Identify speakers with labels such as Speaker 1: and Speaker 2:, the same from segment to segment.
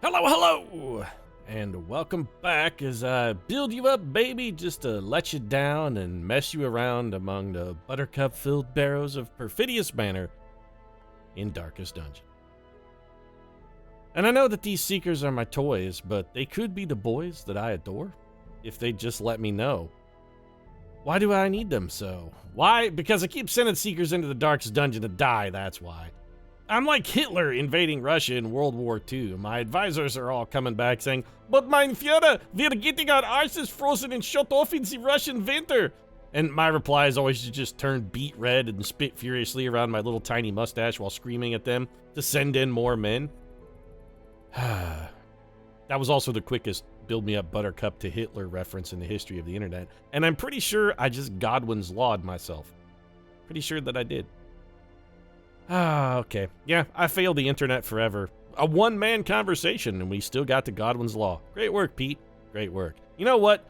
Speaker 1: Hello, hello, and welcome back as I build you up, baby, just to let you down and mess you around among the buttercup-filled barrows of Perfidious Manor in Darkest Dungeon. And I know that these seekers are my toys, but they could be the boys that I adore if they'd just let me know. Why do I need them so? Why? Because I keep sending seekers into the Darkest Dungeon to die, that's why. I'm like Hitler invading Russia in World War II. My advisors are all coming back saying, "But mein Führer, we're getting our arses frozen and shut off in the Russian winter." And my reply is always to just turn beet red and spit furiously around my little tiny mustache while screaming at them to send in more men. That was also the quickest build me up buttercup to Hitler reference in the history of the internet. And I'm pretty sure I just Godwin's lawed myself. Pretty sure that I did. Okay. Yeah, I failed the internet forever. A one-man conversation, and we still got to Godwin's Law. Great work, Pete. Great work. You know what?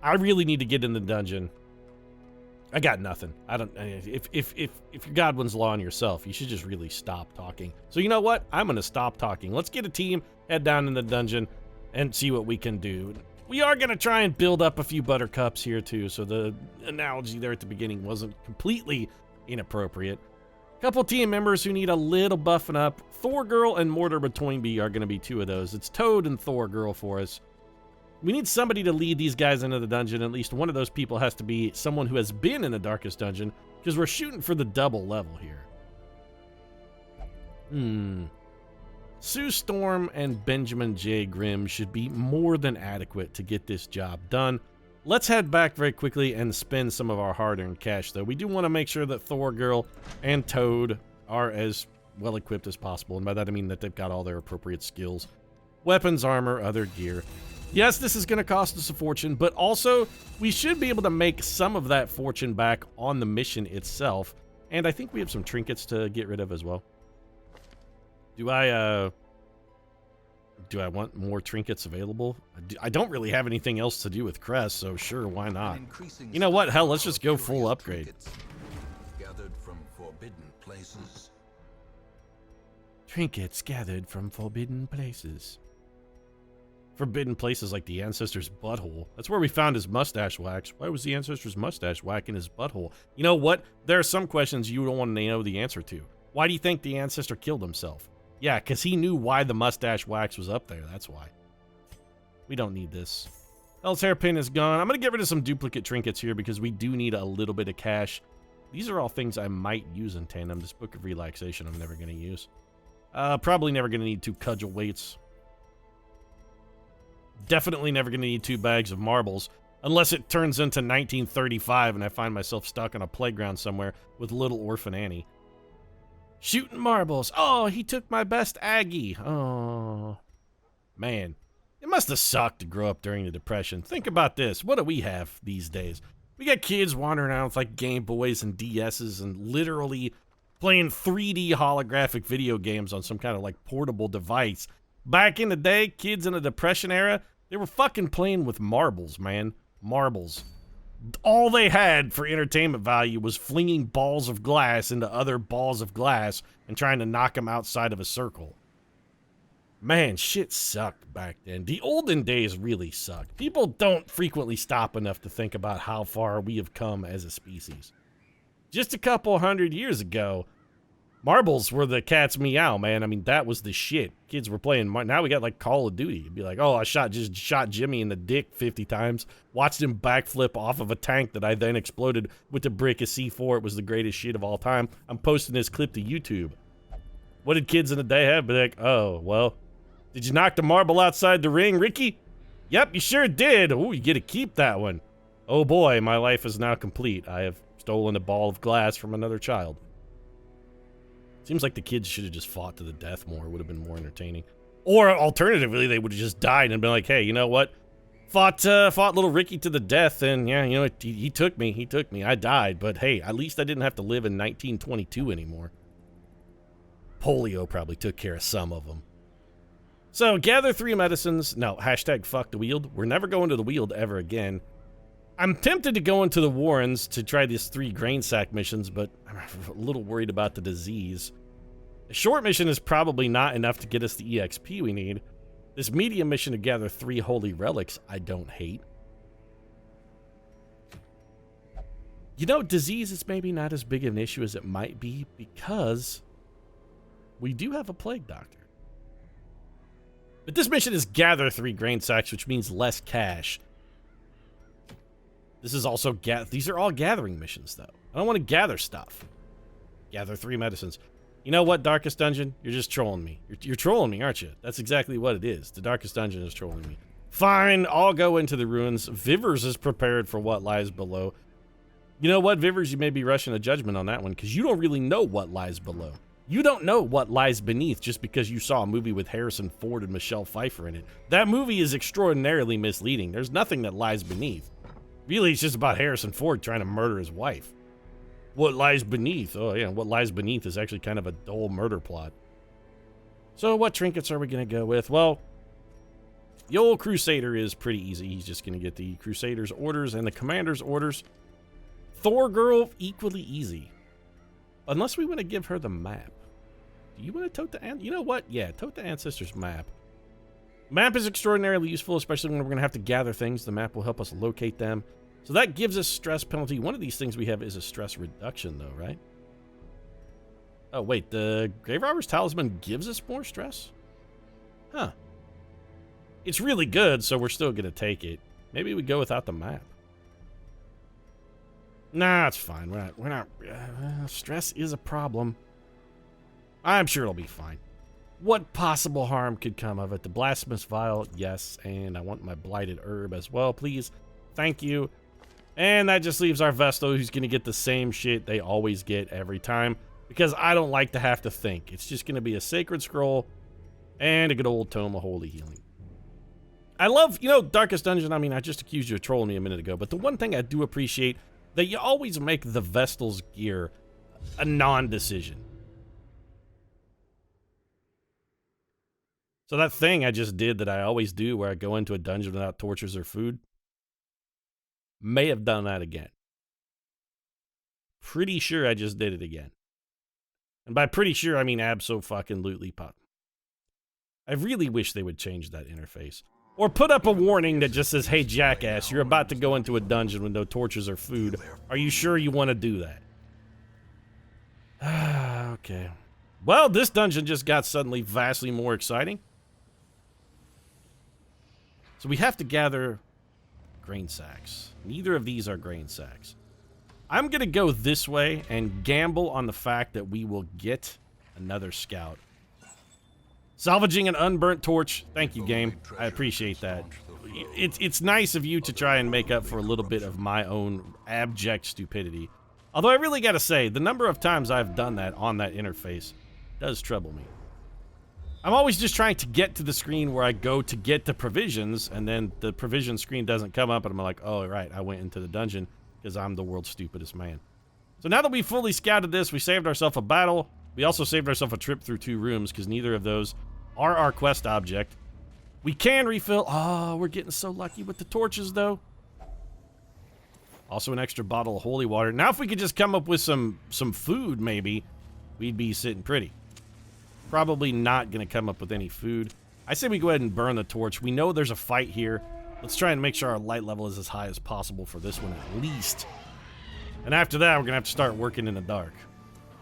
Speaker 1: I really need to get in the dungeon. I got nothing. I don't. If you're Godwin's Law on yourself, you should just really stop talking. So you know what? I'm gonna stop talking. Let's get a team, head down in the dungeon, and see what we can do. We are gonna try and build up a few buttercups here too. So the analogy there at the beginning wasn't completely inappropriate. Couple team members who need a little buffing up. Thor Girl and Mortar Betweenby are going to be two of those. It's Toad and Thor Girl for us. We need somebody to lead these guys into the dungeon. At least one of those people has to be someone who has been in the Darkest Dungeon, because we're shooting for the double level here. Sue Storm and Benjamin J. Grimm should be more than adequate to get this job done. Let's head back very quickly and spend some of our hard-earned cash, though. We do want to make sure that Thor Girl and Toad are as well-equipped as possible, and by that I mean that they've got all their appropriate skills. Weapons, armor, other gear. Yes, this is going to cost us a fortune, but also, we should be able to make some of that fortune back on the mission itself, and I think we have some trinkets to get rid of as well. Do I want more trinkets available? I don't really have anything else to do with Crest, so sure, why not? You know what? Hell, let's just go full upgrade.
Speaker 2: Gathered from forbidden places.
Speaker 1: Trinkets gathered from forbidden places. Forbidden places like the ancestor's butthole. That's where we found his mustache wax. Why was the ancestor's mustache whack in his butthole? You know what? There are some questions you don't want to know the answer to. Why do you think the ancestor killed himself? Yeah, because he knew why the mustache wax was up there, that's why. We don't need this. Hell's hairpin is gone. I'm going to get rid of some duplicate trinkets here because we do need a little bit of cash. These are all things I might use in tandem. This Book of Relaxation I'm never going to use. Probably never going to need 2 cudgel weights. Definitely never going to need 2 bags of marbles. Unless it turns into 1935 and I find myself stuck on a playground somewhere with little orphan Annie. Shooting marbles. Oh, he took my best Aggie. Oh, man. It must have sucked to grow up during the Depression. Think about this. What do we have these days? We got kids wandering around with like Game Boys and DSs and literally playing 3D holographic video games on some kind of like portable device. Back in the day, kids in the Depression era, they were fucking playing with marbles, man. Marbles. All they had for entertainment value was flinging balls of glass into other balls of glass and trying to knock them outside of a circle. Man, shit sucked back then. The olden days really sucked. People don't frequently stop enough to think about how far we have come as a species. Just a couple 100 years ago, marbles were the cat's meow, man. I mean, that was the shit. Kids were playing. Now we got like Call of Duty. You'd be like, oh, I just shot Jimmy in the dick 50 times. Watched him backflip off of a tank that I then exploded with a brick of C4. It was the greatest shit of all time. I'm posting this clip to YouTube. What did kids in the day have? Be like, oh, well, did you knock the marble outside the ring, Ricky? Yep, you sure did. Oh, you get to keep that one. Oh boy, my life is now complete. I have stolen a ball of glass from another child. Seems like the kids should have just fought to the death more. It would have been more entertaining. Or alternatively, they would have just died and been like, hey, you know what? Fought little Ricky to the death, and yeah, you know what? He took me. He took me. I died, but hey, at least I didn't have to live in 1922 anymore. Polio probably took care of some of them. So, gather 3 medicines. No, hashtag fuck the Weald. We're never going to the Weald ever again. I'm tempted to go into the Warrens to try these 3 grain sack missions, but I'm a little worried about the disease. A short mission is probably not enough to get us the EXP we need. This medium mission to gather 3 holy relics, I don't hate. You know, disease is maybe not as big of an issue as it might be because we do have a plague doctor. But this mission is gather 3 grain sacks, which means less cash. This is also these are all gathering missions, though. I don't want to gather stuff. Gather 3 medicines. You know what, Darkest Dungeon? You're just trolling me. You're trolling me, aren't you? That's exactly what it is. The Darkest Dungeon is trolling me. Fine, I'll go into the ruins. Vivers is prepared for what lies below. You know what, Vivers? You may be rushing a judgment on that one because you don't really know what lies below. You don't know what lies beneath just because you saw a movie with Harrison Ford and Michelle Pfeiffer in it. That movie is extraordinarily misleading. There's nothing that lies beneath. Really, it's just about Harrison Ford trying to murder his wife. What lies beneath? Oh, yeah, what lies beneath is actually kind of a dull murder plot. So what trinkets are we going to go with? Well, the old Crusader is pretty easy. He's just going to get the Crusader's orders and the Commander's orders. Thor Girl, equally easy. Unless we want to give her the map. Do you want to tote the... You know what? Yeah, tote the Ancestors map. Map is extraordinarily useful, especially when we're going to have to gather things. The map will help us locate them. So that gives us stress penalty. One of these things we have is a stress reduction, though, right? Oh, wait. The Grave Robber's Talisman gives us more stress? Huh. It's really good, so we're still going to take it. Maybe we go without the map. Nah, it's fine. We're not. Stress is a problem. I'm sure it'll be fine. What possible harm could come of it? The Blasphemous Vial, yes. And I want my Blighted Herb as well, please. Thank you. And that just leaves our Vestal, who's going to get the same shit they always get every time. Because I don't like to have to think. It's just going to be a Sacred Scroll and a good old Tome of Holy Healing. I love, you know, Darkest Dungeon. I mean, I just accused you of trolling me a minute ago. But the one thing I do appreciate... that you always make the Vestal's gear a non-decision. So that thing I just did that I always do where I go into a dungeon without torches or food, may have done that again. Pretty sure I just did it again. And by pretty sure, I mean abso-fucking-lutely pop. I really wish they would change that interface. Or put up a warning that just says, hey, jackass, you're about to go into a dungeon with no torches or food. Are you sure you want to do that? Okay. Well, this dungeon just got suddenly vastly more exciting. So we have to gather grain sacks. Neither of these are grain sacks. I'm going to go this way and gamble on the fact that we will get another scout. Salvaging an unburnt torch. Thank you, game. I appreciate that. It's nice of you to try and make up for a little bit of my own abject stupidity. Although I really gotta say, the number of times I've done that on that interface does trouble me. I'm always just trying to get to the screen where I go to get the provisions, and then the provision screen doesn't come up, and I'm like, oh, right, I went into the dungeon because I'm the world's stupidest man. So now that we fully scouted this, we saved ourselves a battle. We also saved ourselves a trip through 2 rooms because neither of those are our quest object. We can refill. Oh, we're getting so lucky with the torches, though. Also an extra bottle of holy water. Now if we could just come up with some food, maybe, we'd be sitting pretty. Probably not going to come up with any food. I say we go ahead and burn the torch. We know there's a fight here. Let's try and make sure our light level is as high as possible for this one at least. And after that, we're going to have to start working in the dark.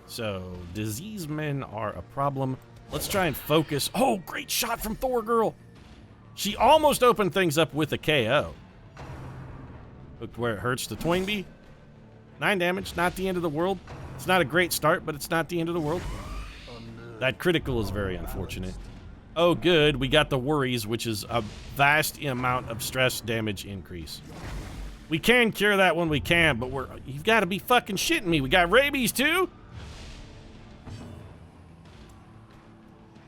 Speaker 1: So, disease men are a problem. Let's try and focus. Oh, great shot from Thor Girl. She almost opened things up with a KO. Look where it hurts to Toynbee. 9 damage, not the end of the world. It's not a great start, but it's not the end of the world. That critical is very unfortunate. Oh, good. We got the worries, which is a vast amount of stress damage increase. We can cure that when we can, but you've got to be fucking shitting me. We got rabies, too?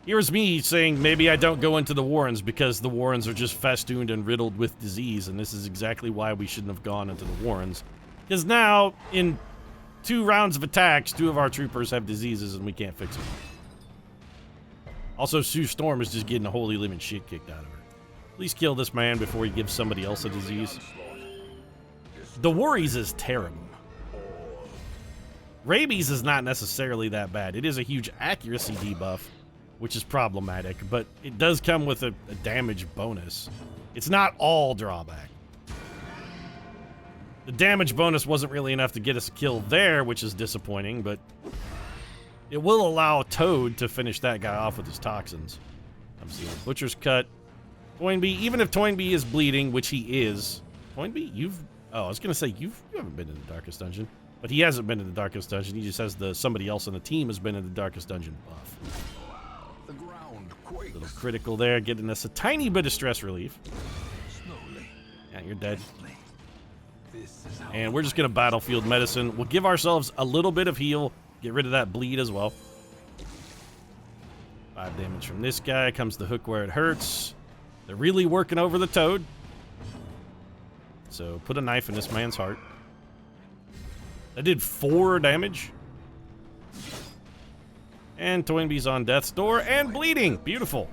Speaker 1: Here's me saying maybe I don't go into the Warrens because the Warrens are just festooned and riddled with disease, and this is exactly why we shouldn't have gone into the Warrens. Because now, in 2 rounds of attacks, 2 of our troopers have diseases and we can't fix them. Also, Sue Storm is just getting the holy living shit kicked out of her. Please kill this man before he gives somebody else a disease. The worries is terrible. Rabies is not necessarily that bad. It is a huge accuracy debuff. which is problematic, but it does come with a damage bonus. It's not all drawback. The damage bonus wasn't really enough to get us a kill there, which is disappointing, but it will allow Toad to finish that guy off with his toxins. I'm seeing Butcher's Cut. Toynbee, even if Toynbee is bleeding, which he is. Toynbee, I was going to say, you haven't been in the Darkest Dungeon. But he hasn't been in the Darkest Dungeon. He just has somebody else on the team has been in the Darkest Dungeon buff.
Speaker 2: The ground quakes.
Speaker 1: Little critical there, getting us a tiny bit of stress relief.
Speaker 2: Slowly.
Speaker 1: Yeah, you're dead.
Speaker 2: Gently. This is how
Speaker 1: And we're just going to Battlefield Medicine. We'll give ourselves a little bit of heal. Get rid of that bleed as well. 5 damage from this guy. Comes the hook where it hurts. They're really working over the Toad. So put a knife in this man's heart. That did 4 damage. And Toynbee's on death's door and bleeding. Beautiful.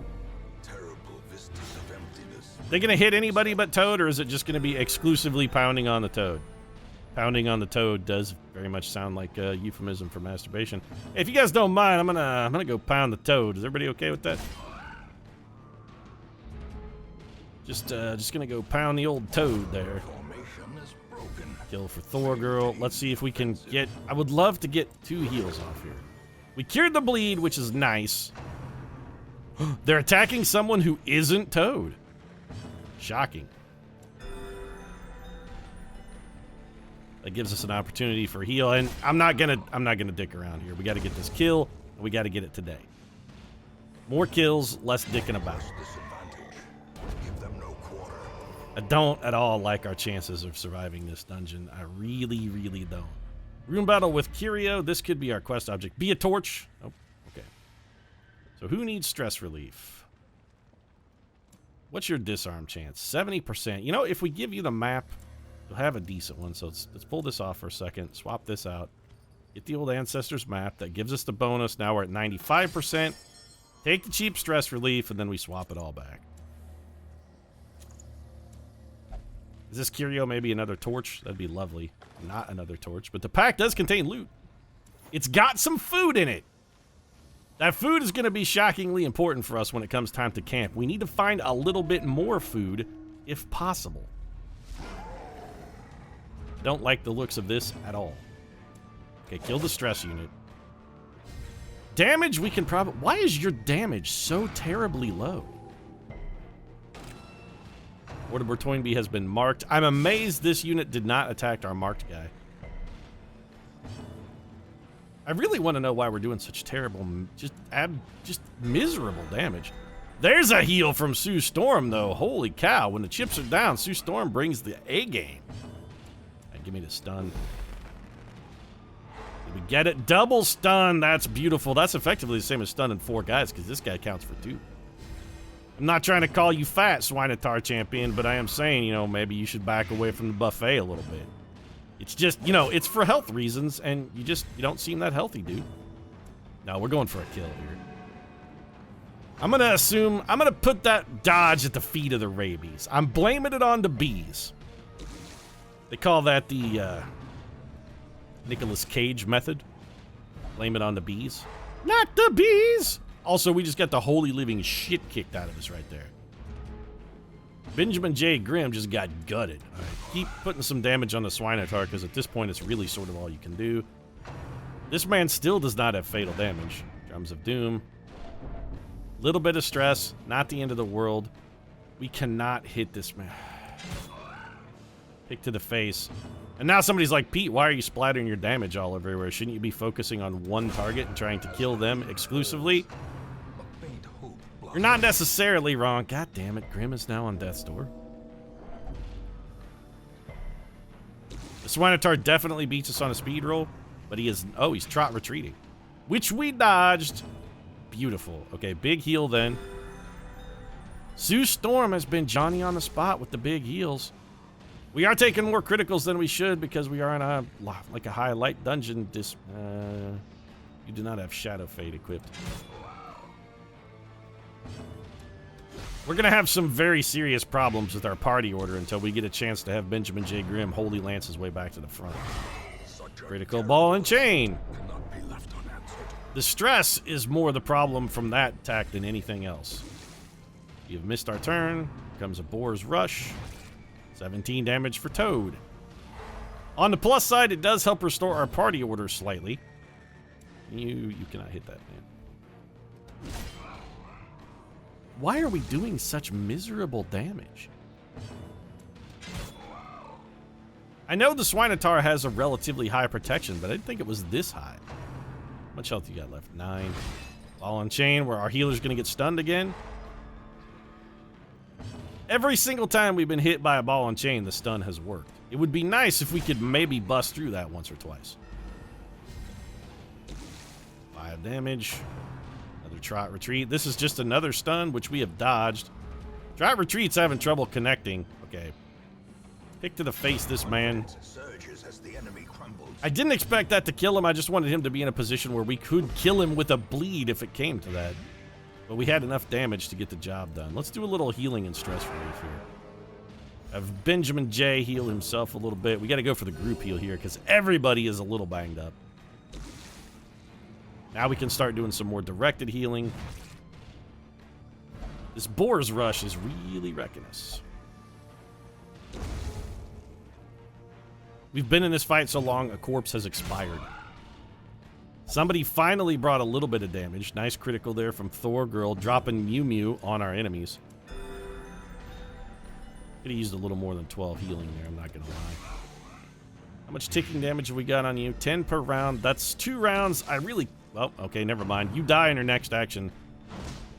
Speaker 2: terrible vistas of emptiness.
Speaker 1: They gonna hit anybody but Toad, or is it just gonna be exclusively pounding on the Toad? Pounding on the Toad does very much sound like a euphemism for masturbation. Hey, if you guys don't mind, I'm gonna go pound the Toad. Is everybody okay with that? Just gonna go pound the old Toad there.
Speaker 2: Formation is broken.
Speaker 1: Kill for Thor Girl. Let's see if we can get... I would love to get 2 heals off here. We cured the bleed, which is nice. They're attacking someone who isn't Toad. Shocking. That gives us an opportunity for heal, and I'm not gonna dick around here. We got to get this kill, and we got to get it today. More kills, less dicking about.
Speaker 2: Disadvantage. Give them no quarter.
Speaker 1: I don't at all like our chances of surviving this dungeon. I really, really don't. Room battle with Curio. This could be our quest object. Be a torch. Oh, okay. So who needs stress relief? What's your disarm chance? 70%. You know, if we give you the map, you'll have a decent one. So let's pull this off for a second. Swap this out. Get the old Ancestors map. That gives us the bonus. Now we're at 95%. Take the cheap stress relief, and then we swap it all back. Is this Curio maybe another torch? That'd be lovely. Not another torch, but the pack does contain loot. It's got some food in it. That food is going to be shockingly important for us when it comes time to camp. We need to find a little bit more food, if possible. Don't like the looks of this at all. Okay, kill the stress unit. Damage, we can probably... Why is your damage so terribly low? Mortimer Toynbee has been marked. I'm amazed this unit did not attack our marked guy. I really want to know why we're doing such terrible, just miserable damage. There's a heal from Sue Storm, though. Holy cow. When the chips are down, Sue Storm brings the A-game. And give me the stun. Did we get it? Double stun. That's beautiful. That's effectively the same as stunning 4 guys, because this guy counts for 2. I'm not trying to call you fat, Swinatar champion, but I am saying, you know, maybe you should back away from the buffet a little bit. It's just, you know, it's for health reasons, and you don't seem that healthy, dude. No, we're going for a kill here. I'm gonna put that dodge at the feet of the rabies. I'm blaming it on the bees. They call that the, Nicolas Cage method. Blame it on the bees. Not the bees! Also, we just got the holy living shit kicked out of us right there. Benjamin J. Grimm just got gutted. All right, keep putting some damage on the Swinatar, because at this point, it's really sort of all you can do. This man still does not have fatal damage. Drums of Doom. Little bit of stress. Not the end of the world. We cannot hit this man. Kick to the face. And now somebody's like, Pete, why are you splattering your damage all everywhere? Shouldn't you be focusing on one target and trying to kill them exclusively? You're not necessarily wrong. God damn it, Grimm is now on death's door. The Swinatar definitely beats us on a speed roll, but he is... Oh, he's trot retreating, which we dodged. Beautiful. Okay, big heal then. Sue Storm has been Johnny on the spot with the big heals. We are taking more criticals than we should because we are in a high light dungeon. You do not have Shadow Fade equipped. We're going to have some very serious problems with our party order until we get a chance to have Benjamin J. Grimm Holy Lance his way back to the front. Critical ball and chain. The stress is more the problem from that attack than anything else. You've missed our turn. Comes a Boar's Rush. 17 damage for Toad. On the plus side, it does help restore our party order slightly. You cannot hit that, man. Why are we doing such miserable damage? I know the Swinotar has a relatively high protection, but I didn't think it was this high. How much health you got left? 9. Ball and chain, where our healer's going to get stunned again. Every single time we've been hit by a ball and chain, the stun has worked. It would be nice if we could maybe bust through that once or twice. 5 damage. Another Trot Retreat. This is just another stun, which we have dodged. Trot Retreat's having trouble connecting. Okay. Kick to the face, this man. I didn't expect that to kill him. I just wanted him to be in a position where we could kill him with a bleed if it came to that. But we had enough damage to get the job done. Let's do a little healing and stress relief here. Have Benjamin J heal himself a little bit. We got to go for the group heal here because everybody is a little banged up. Now we can start doing some more directed healing. This Boar's Rush is really wrecking us. We've been in this fight so long, a corpse has expired. Somebody finally brought a little bit of damage. Nice critical there from Thor Girl, dropping Mew Mew on our enemies. Could have used a little more than 12 healing there, I'm not going to lie. How much ticking damage have we got on you? 10 per round. That's 2 rounds. Well, okay, never mind. You die in your next action.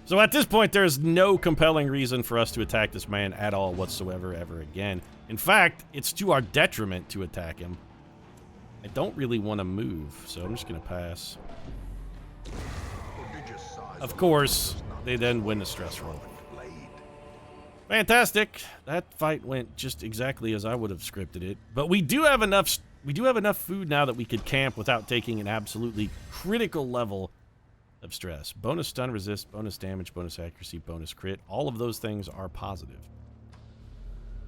Speaker 1: So at this point, there's no compelling reason for us to attack this man at all whatsoever ever again. In fact, it's to our detriment to attack him. I don't really want to move, so I'm just going to pass. Of course, they then win the stress roll. Fantastic. That fight went just exactly as I would have scripted it. But we do have enough food now that we could camp without taking an absolutely critical level of stress. Bonus stun resist, bonus damage, bonus accuracy, bonus crit. All of those things are positive.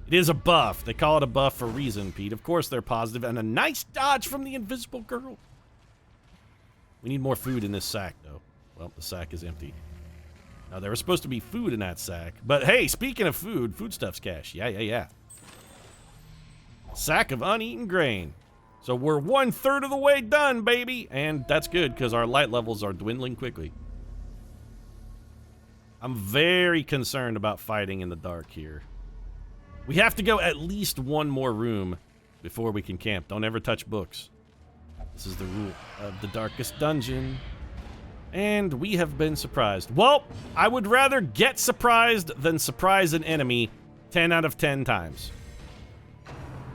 Speaker 1: It is a buff. They call it a buff for a reason, Pete. Of course they're positive. And a nice dodge from the invisible girl. We need more food in this sack, though. Well, the sack is empty. Now, there was supposed to be food in that sack. But hey, speaking of food, foodstuffs cache. Yeah. Sack of uneaten grain. So we're 1/3 of the way done, baby. And that's good, because our light levels are dwindling quickly. I'm very concerned about fighting in the dark here. We have to go at least one more room before we can camp. Don't ever touch books. This is the rule of the darkest dungeon. And we have been surprised. Well, I would rather get surprised than surprise an enemy 10 out of 10 times.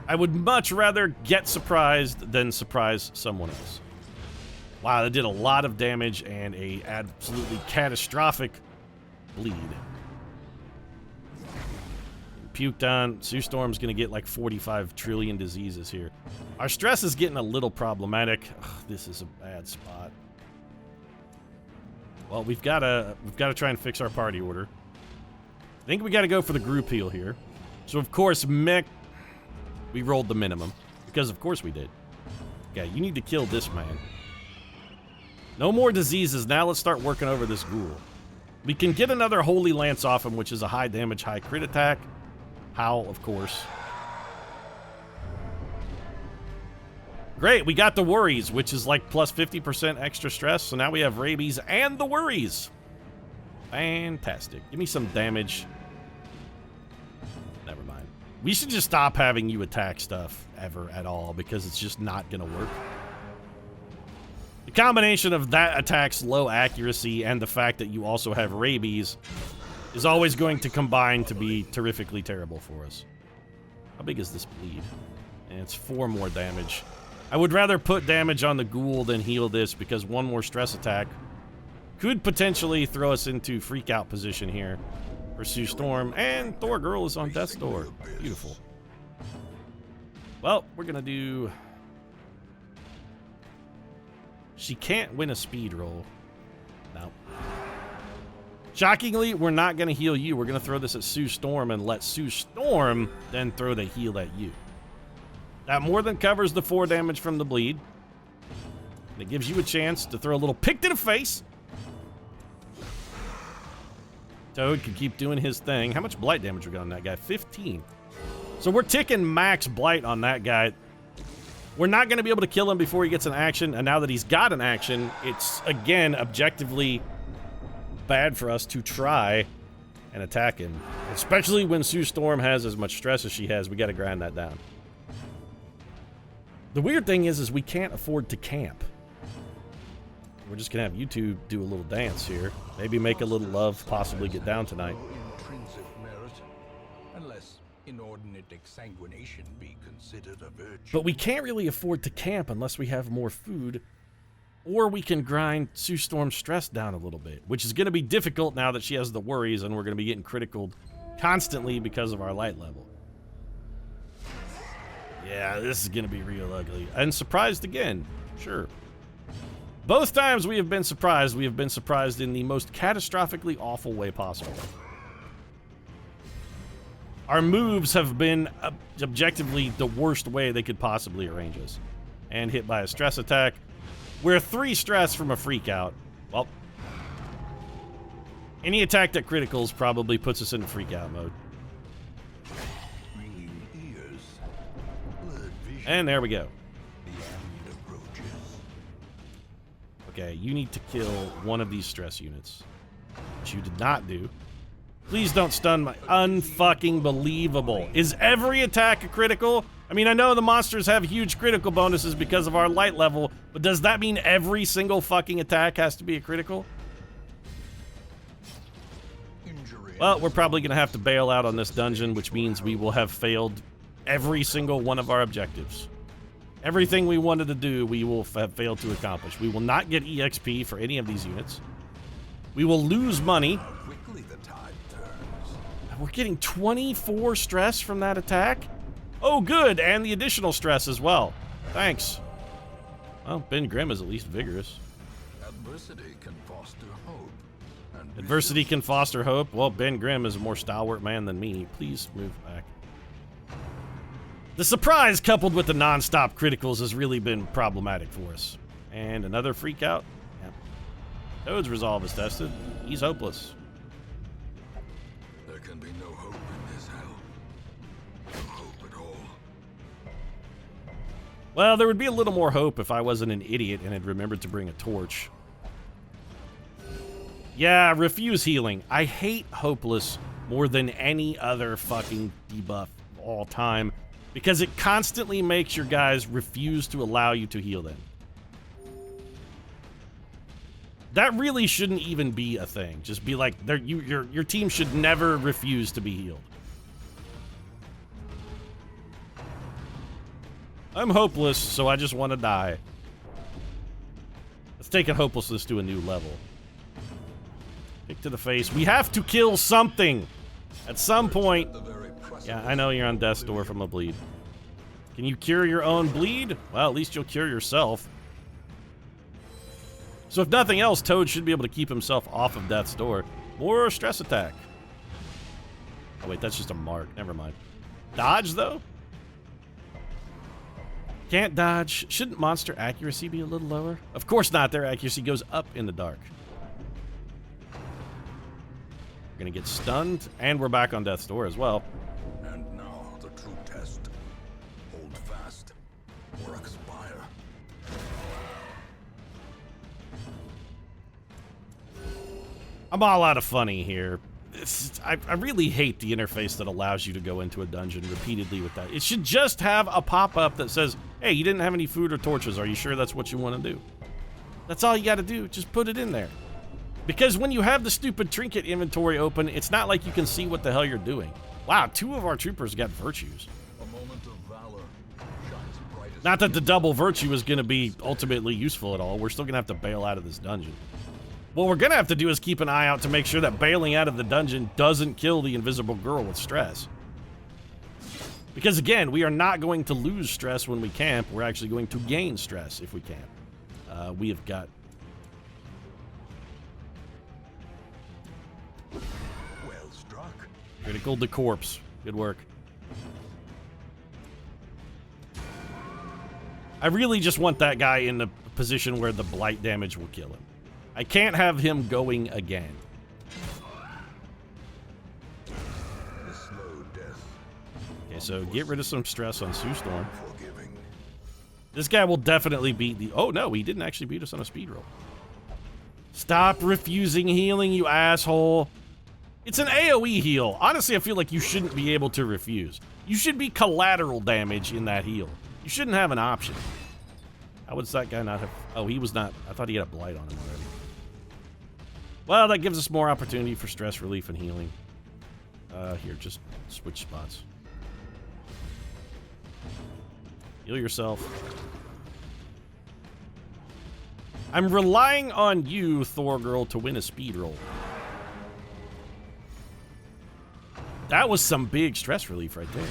Speaker 1: I would much rather get surprised than surprise someone else. Wow, that did a lot of damage and a absolutely catastrophic bleed. Puked on. Sue Storm's gonna get like 45 trillion diseases here. Our stress is getting a little problematic. Ugh, this is a bad spot. Well, we've gotta try and fix our party order. I think we gotta go for the group heal here. So of course, Mick, we rolled the minimum because of course we did. Okay, you need to kill this man. No more diseases. Now let's start working over this ghoul. We can get another Holy Lance off him, which is a high damage, high crit attack. Howl, of course. Great, we got the worries, which is like plus 50% extra stress. So now we have rabies and the worries. Fantastic. Give me some damage. Never mind. We should just stop having you attack stuff ever at all because it's just not going to work. The combination of that attack's low accuracy and the fact that you also have rabies is always going to combine to be terrifically terrible for us. How big is this bleed? And it's 4 more damage. I would rather put damage on the ghoul than heal this because one more stress attack could potentially throw us into freak out position here. Pursue Storm, and Thor Girl is on death's door. Beautiful. Well, we're gonna do... She can't win a speed roll. No. Shockingly, we're not going to heal you. We're going to throw this at Sue Storm and let Sue Storm then throw the heal at you. That more than covers the 4 damage from the bleed. And it gives you a chance to throw a little pick to the face. Toad can keep doing his thing. How much blight damage we got on that guy? 15. So we're ticking max blight on that guy. We're not going to be able to kill him before he gets an action, and now that he's got an action, it's, again, objectively bad for us to try and attack him. Especially when Sue Storm has as much stress as she has, we got to grind that down. The weird thing is we can't afford to camp. We're just going to have you two do a little dance here. Maybe make a little love, possibly get down tonight.
Speaker 2: Intrinsic merit, unless inordinate exsanguination be considered a virtue.
Speaker 1: But we can't really afford to camp unless we have more food, or we can grind Sue Storm's stress down a little bit, which is going to be difficult now that she has the worries and we're going to be getting critical constantly because of our light level. Yeah, this is going to be real ugly. And surprised again. Sure. Both times we have been surprised in the most catastrophically awful way possible. Our moves have been objectively the worst way they could possibly arrange us. And hit by a stress attack. We're 3 stress from a freak out. Well, any attack that criticals probably puts us into freak out mode.
Speaker 2: Ringing ears, blurred vision,
Speaker 1: And there we go.
Speaker 2: the end approaches.
Speaker 1: Okay, you need to kill one of these stress units, which you did not do. Please don't stun my... Unfucking believable. Is every attack a critical? I mean, I know the monsters have huge critical bonuses because of our light level, but does that mean every single fucking attack has to be a critical?
Speaker 2: Injury.
Speaker 1: Well, we're probably going to have to bail out on this dungeon, which means we will have failed every single one of our objectives. Everything we wanted to do, we will have failed to accomplish. We will not get EXP for any of these units. We will lose money.
Speaker 2: Quickly the tide turns.
Speaker 1: We're getting 24 stress from that attack? Oh, good, and the additional stress as well. Thanks. Well, Ben Grimm is at least vigorous.
Speaker 2: Adversity can foster hope. And
Speaker 1: Adversity can foster hope. Well, Ben Grimm is a more stalwart man than me. Please move back. The surprise coupled with the non-stop criticals has really been problematic for us. And another freak out. Yep. Toad's resolve is tested. He's hopeless.
Speaker 2: There can be no hope in this hell. No hope at all.
Speaker 1: Well, there would be a little more hope if I wasn't an idiot and had remembered to bring a torch. Yeah, refuse healing. I hate hopeless more than any other fucking debuff of all time because it constantly makes your guys refuse to allow you to heal them. That really shouldn't even be a thing. Just be like, your team should never refuse to be healed. I'm hopeless, so I just want to die. Let's take hopelessness to a new level. Kick to the face. We have to kill something! At some point... Yeah, I know you're on death's door from a bleed. Can you cure your own bleed? Well, at least you'll cure yourself. So if nothing else, Toad should be able to keep himself off of death's door. More stress attack. Oh wait, that's just a mark. Never mind. Dodge, though? Can't dodge. Shouldn't monster accuracy be a little lower? Of course not. Their accuracy goes up in the dark. We're gonna get stunned, and we're back on death's door as well.
Speaker 2: And now the true test. Hold fast or expire.
Speaker 1: I'm all out of funny here. I really hate the interface that allows you to go into a dungeon repeatedly with that. It should just have a pop-up that says, hey, you didn't have any food or torches. Are you sure that's what you want to do? That's all you got to do. Just put it in there. Because when you have the stupid trinket inventory open, it's not like you can see what the hell you're doing. Wow, 2 of our troopers got virtues.
Speaker 2: A moment of valor shines brightest.
Speaker 1: Not that the double virtue is going to be ultimately useful at all. We're still going to have to bail out of this dungeon. What we're going to have to do is keep an eye out to make sure that bailing out of the dungeon doesn't kill the invisible girl with stress. Because again, we are not going to lose stress when we camp. We're actually going to gain stress if we camp. We have got...
Speaker 2: Well struck.
Speaker 1: Critical to corpse. Good work. I really just want that guy in the position where the blight damage will kill him. I can't have him going again.
Speaker 2: The slow death.
Speaker 1: Okay, so get rid of some stress on Sue Storm. This guy will definitely beat the... Oh, no, he didn't actually beat us on a speed roll. Stop refusing healing, you asshole. It's an AoE heal. Honestly, I feel like you shouldn't be able to refuse. You should be collateral damage in that heal. You shouldn't have an option. How would that guy not have... Oh, he was not... I thought he had a blight on him already. Well, that gives us more opportunity for stress relief and healing. Here, just switch spots. Heal yourself. I'm relying on you, Thor Girl, to win a speed roll. That was some big stress relief right there.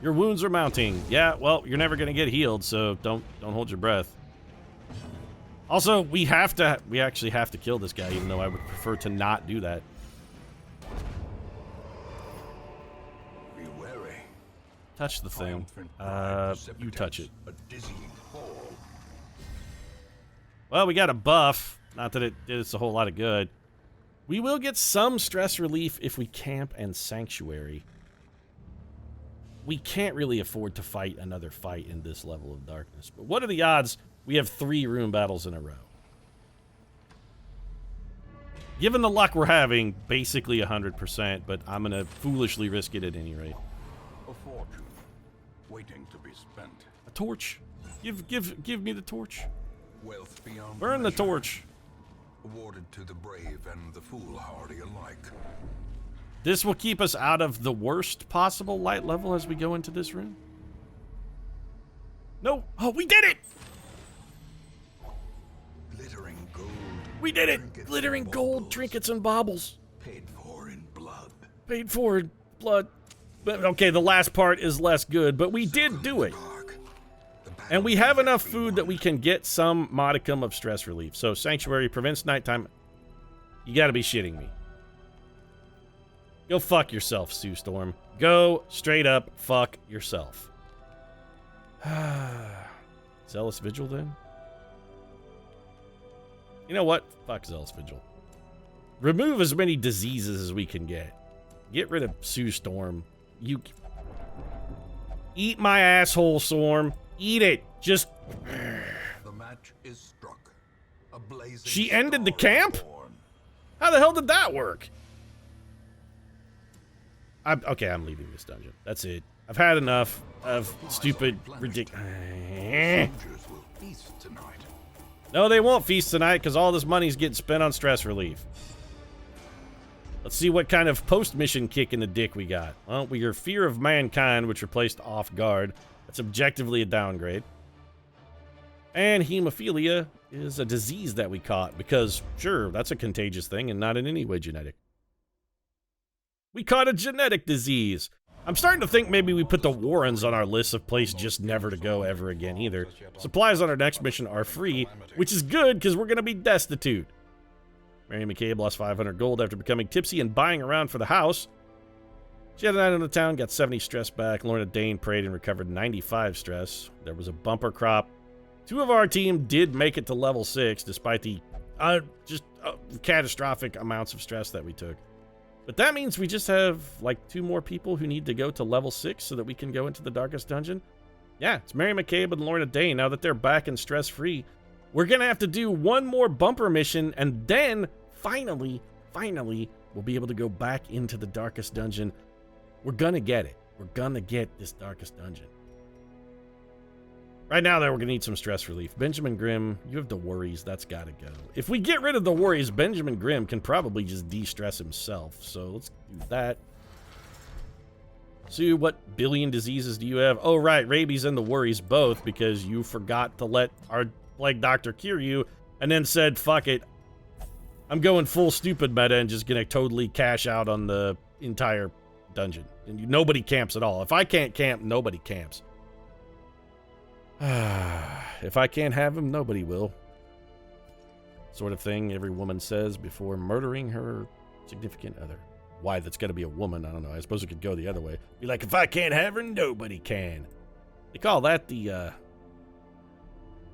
Speaker 1: Your wounds are mounting. Yeah, well, you're never gonna get healed, so don't hold your breath. Also, we actually have to kill this guy, even though I would prefer to not do that.
Speaker 2: Be wary.
Speaker 1: Touch the thing. You touch it.
Speaker 2: A dizzying fall.
Speaker 1: Well, we got a buff. Not that it did us a whole lot of good. We will get some stress relief if we camp and sanctuary. We can't really afford to fight another fight in this level of darkness. But what are the odds we have 3 rune battles in a row? Given the luck we're having, basically 100%, but I'm going to foolishly risk it at any rate.
Speaker 2: A fortune waiting to be spent.
Speaker 1: A torch. Give me the torch.
Speaker 2: Wealth beyond
Speaker 1: Burn the
Speaker 2: measure,
Speaker 1: torch.
Speaker 2: awarded to the brave and the foolhardy alike.
Speaker 1: This will keep us out of the worst possible light level as we go into this room. No. Oh, we did it!
Speaker 2: Glittering gold.
Speaker 1: We did it!
Speaker 2: trinkets
Speaker 1: Glittering
Speaker 2: and
Speaker 1: gold
Speaker 2: baubles,
Speaker 1: trinkets and baubles.
Speaker 2: paid for in blood.
Speaker 1: Paid for in blood. But, okay, the last part is less good, but we did do it.
Speaker 2: Dark. The
Speaker 1: And we
Speaker 2: battle
Speaker 1: have
Speaker 2: is
Speaker 1: enough
Speaker 2: every
Speaker 1: food that we
Speaker 2: one.
Speaker 1: can get some modicum of stress relief. So, Sanctuary prevents nighttime. You gotta be shitting me. Go fuck yourself, Sue Storm. Go straight up fuck yourself. Zealous Vigil, then? You know what? Fuck Zealous Vigil. Remove as many diseases as we can get. Get rid of Sue Storm. You... Eat my asshole, Storm. Eat it. Just...
Speaker 2: The match is struck. A blazing
Speaker 1: She ended the
Speaker 2: star is
Speaker 1: camp?
Speaker 2: born.
Speaker 1: How the hell did that work? Okay, I'm leaving this dungeon. That's it. I've had enough of stupid, ridiculous...
Speaker 2: Soldiers will feast tonight.
Speaker 1: No, they won't feast tonight because all this money's getting spent on stress relief. Let's see what kind of post-mission kick in the dick we got. Well, we are Fear of Mankind, which replaced Off Guard. That's objectively a downgrade. And hemophilia is a disease that we caught because, sure, that's a contagious thing and not in any way genetic. We caught a genetic disease. I'm starting to think maybe we put the Warrens on our list of places just never to go ever again either. Supplies on our next mission are free, which is good because we're going to be destitute. Mary McCabe lost 500 gold after becoming tipsy and buying around for the house. She had a night in the town, got 70 stress back. Lorna Dane prayed and recovered 95 stress. There was a bumper crop. 2 of our team did make it to level 6 despite the catastrophic amounts of stress that we took. But that means we just have like 2 more people who need to go to level 6 so that we can go into the darkest dungeon. Yeah, it's Mary McCabe and Lorna Dane. Now that they're back and stress-free, we're going to have to do 1 more bumper mission, and then finally, we'll be able to go back into the darkest dungeon. We're going to get it. We're going to get this darkest dungeon. Right now, though, we're going to need some stress relief. Benjamin Grimm, you have the worries. That's got to go. If we get rid of the worries, Benjamin Grimm can probably just de-stress himself. So let's do that. Sue, what billion diseases do you have? Oh, right. Rabies and the worries both because you forgot to let our plague doctor cure you and then said, fuck it. I'm going full stupid meta and just going to totally cash out on the entire dungeon. And nobody camps at all. If I can't camp, nobody camps. If I can't have him, nobody will. Sort of thing every woman says before murdering her significant other. Why that's gotta be a woman, I don't know. I suppose it could go the other way. Be like, if I can't have her, nobody can. They call that the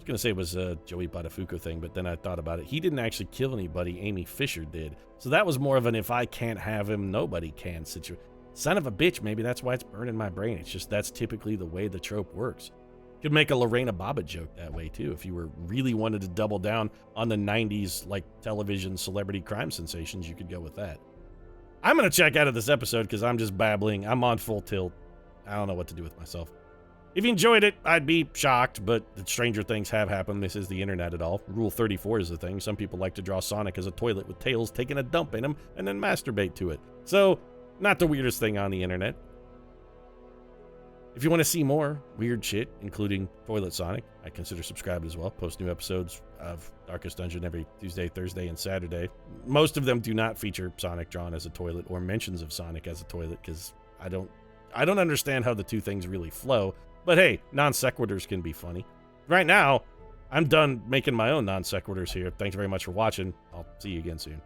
Speaker 1: was going to say it was a Joey Buttafuoco thing, but then I thought about it. He didn't actually kill anybody. Amy Fisher did. So that was more of an if I can't have him, nobody can situation. Son of a bitch, maybe that's why it's burned in my brain. It's just that's typically the way the trope works. Could make a Lorena Bobbitt joke that way, too, if you were really wanted to double down on the 90s, like, television celebrity crime sensations, you could go with that. I'm going to check out of this episode because I'm just babbling. I'm on full tilt. I don't know what to do with myself. If you enjoyed it, I'd be shocked, but stranger things have happened. This is the internet at all. Rule 34 is the thing. Some people like to draw Sonic as a toilet with Tails taking a dump in him and then masturbate to it. So, not the weirdest thing on the internet. If you want to see more weird shit, including Toilet Sonic, I consider subscribed as well. Post new episodes of Darkest Dungeon every Tuesday, Thursday, and Saturday. Most of them do not feature Sonic drawn as a toilet or mentions of Sonic as a toilet because I don't understand how the two things really flow. But hey, non sequiturs can be funny. Right now, I'm done making my own non sequiturs here. Thanks very much for watching. I'll see you again soon.